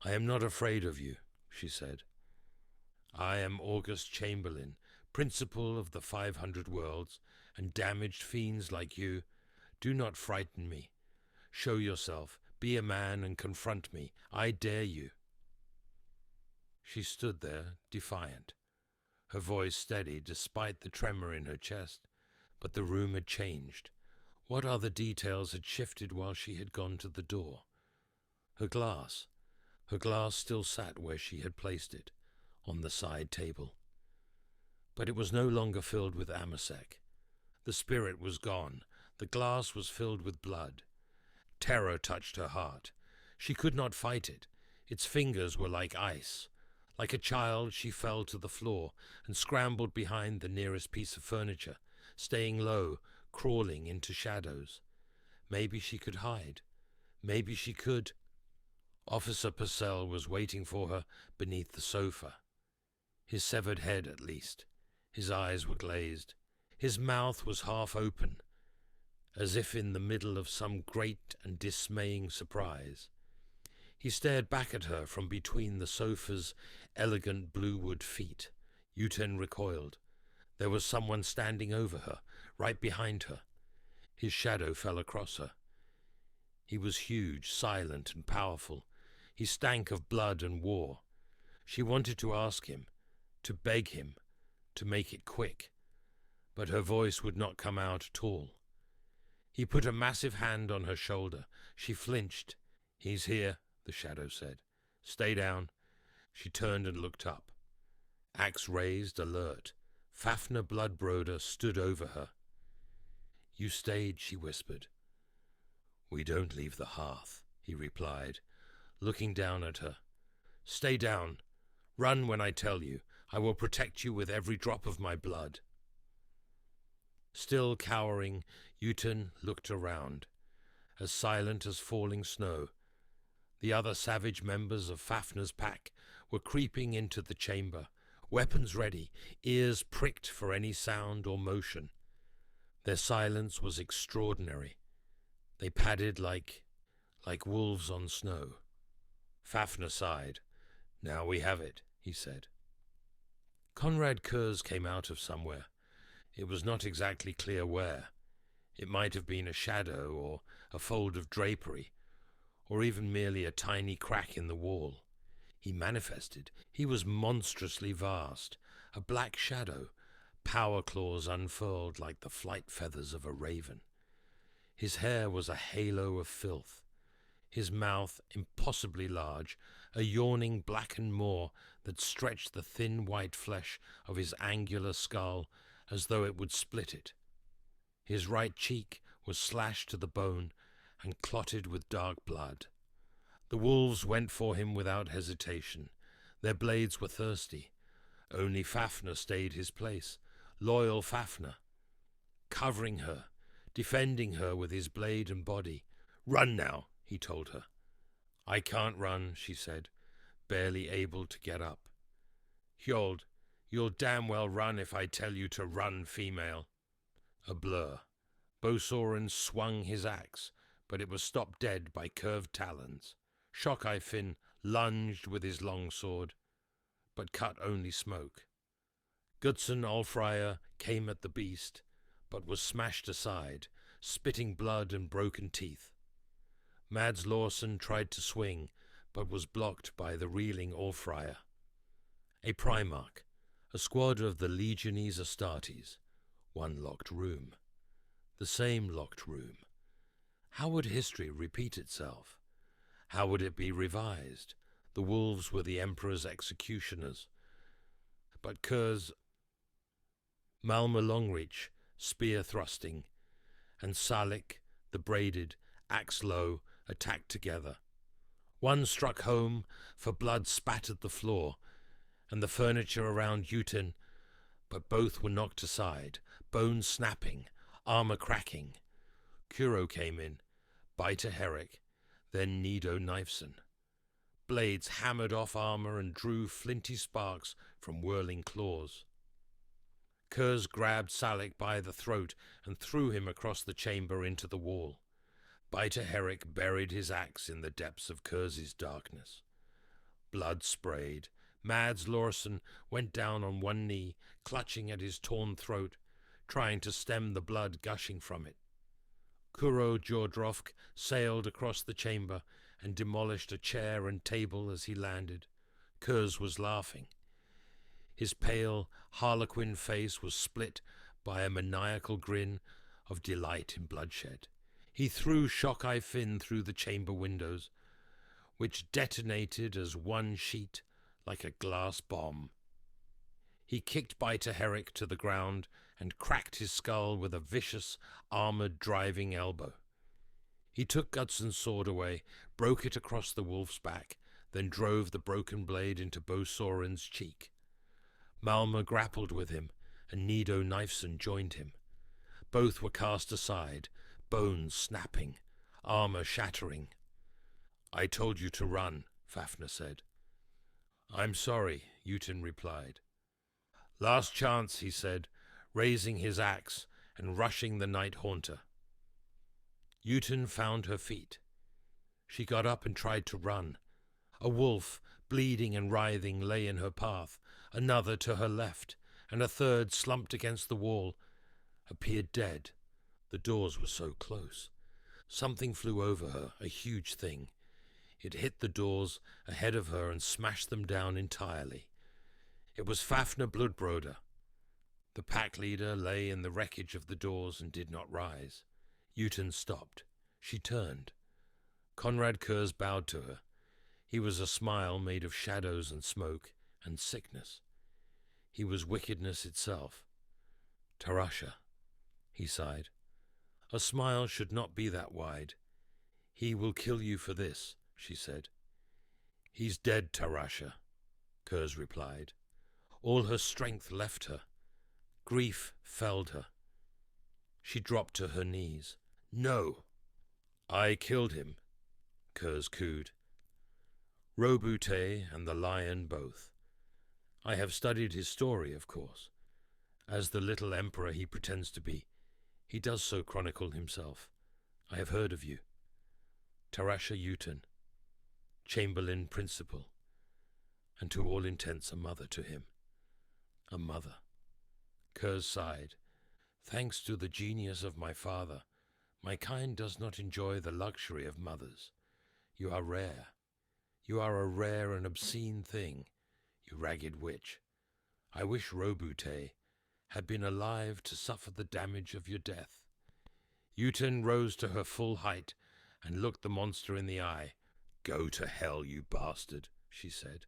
"I am not afraid of you," she said. "I am August Chamberlain, principal of the 500 worlds, and damaged fiends like you. Do not frighten me. Show yourself, be a man, and confront me. I dare you." She stood there, defiant, her voice steady despite the tremor in her chest, but the room had changed. What other details had shifted while she had gone to the door? Her glass still sat where she had placed it, on the side table. But it was no longer filled with amasec. The spirit was gone. The glass was filled with blood. Terror touched her heart. She could not fight it. Its fingers were like ice. Like a child, she fell to the floor and scrambled behind the nearest piece of furniture, staying low, crawling into shadows. Maybe she could hide. Maybe she could. Officer Purcell was waiting for her beneath the sofa. His severed head, at least. His eyes were glazed. His mouth was half open, as if in the middle of some great and dismaying surprise. He stared back at her from between the sofa's elegant bluewood feet. Euten recoiled. There was someone standing over her, right behind her. His shadow fell across her. He was huge, silent, and powerful. He stank of blood and war. She wanted to ask him, to beg him, to make it quick, but her voice would not come out at all. He put a massive hand on her shoulder. She flinched. "He's here," the shadow said. "Stay down." She turned and looked up. Axe raised, alert. Fafnir Bludbroder stood over her. "You stayed," she whispered. "We don't leave the hearth," he replied, looking down at her. "Stay down. Run when I tell you. I will protect you with every drop of my blood." Still cowering, Euten looked around, as silent as falling snow. The other savage members of Fafnir's pack were creeping into the chamber, weapons ready, ears pricked for any sound or motion. Their silence was extraordinary. They padded like wolves on snow. Fafnir sighed. "Now we have it," he said. Konrad Curze came out of somewhere. It was not exactly clear where. It might have been a shadow or a fold of drapery, or even merely a tiny crack in the wall. He manifested. He was monstrously vast, a black shadow, power claws unfurled like the flight feathers of a raven. His hair was a halo of filth. His mouth impossibly large, a yawning blackened maw that stretched the thin white flesh of his angular skull as though it would split it. His right cheek was slashed to the bone and clotted with dark blood. The wolves went for him without hesitation. Their blades were thirsty. Only Fafnir stayed his place, loyal Fafnir, covering her, defending her with his blade and body. "Run now," he told her. "I can't run," she said, barely able to get up. You'll damn well run if I tell you to run, female." A blur. Bosoren swung his axe, but it was stopped dead by curved talons. Shockeye Finn lunged with his long sword, but cut only smoke. Gudson Allfrier came at the beast, but was smashed aside, spitting blood and broken teeth. Mads Lawson tried to swing, but was blocked by the reeling Allfrier. A primarch, a squad of the Legiones Astartes, one locked room. The same locked room. How would history repeat itself? How would it be revised? The wolves were the Emperor's executioners. But Curze, Malma Longreach, spear thrusting, and Salik, the braided, axe low, attacked together. One struck home, for blood spattered the floor and the furniture around Euten, but both were knocked aside, bones snapping, armor cracking. Kuro came in, Biter Herrick, then Nido Knifeson. Blades hammered off armor and drew flinty sparks from whirling claws. Curze grabbed Salik by the throat and threw him across the chamber into the wall. Biter Herrick buried his axe in the depths of Curze's darkness. Blood sprayed. Mads Lorson went down on one knee, clutching at his torn throat, trying to stem the blood gushing from it. Kuro Jordrovk sailed across the chamber and demolished a chair and table as he landed. Curze was laughing. His pale, harlequin face was split by a maniacal grin of delight in bloodshed. He threw Shockeye Finn through the chamber windows, which detonated as one sheet like a glass bomb. He kicked Biter Herrick to the ground and cracked his skull with a vicious, armoured driving elbow. He took Gudson's sword away, broke it across the wolf's back, then drove the broken blade into Bo Soren's cheek. Malma grappled with him, and Nido Knifeson joined him. Both were cast aside, bones snapping, armour shattering. "I told you to run," Fafnir said. "I'm sorry," Euten replied. "Last chance," he said, raising his axe and rushing the night haunter. Euten found her feet. She got up and tried to run. A wolf, bleeding and writhing, lay in her path, another to her left, and a third, slumped against the wall, appeared dead. The doors were so close. Something flew over her, a huge thing. It hit the doors ahead of her and smashed them down entirely. It was Fafnir Bludbroder. The pack leader lay in the wreckage of the doors and did not rise. Euten stopped. She turned. Konrad Curze bowed to her. He was a smile made of shadows and smoke and sickness. He was wickedness itself. "Tarasha," he sighed. "A smile should not be that wide. He will kill you for this," she said. "He's dead, Tarasha," Curze replied. All her strength left her. Grief felled her. She dropped to her knees. "No!" "I killed him," Curze cooed. "Roboute and the lion both. I have studied his story, of course. As the little emperor he pretends to be, he does so chronicle himself. I have heard of you. Tarasha Euten, Chamberlain Principal, and to all intents a mother to him. A mother." Curze sighed. "Thanks to the genius of my father, my kind does not enjoy the luxury of mothers. You are rare. You are a rare and obscene thing, you ragged witch. I wish Roboute had been alive to suffer the damage of your death." Euten rose to her full height and looked the monster in the eye. "Go to hell, you bastard," she said.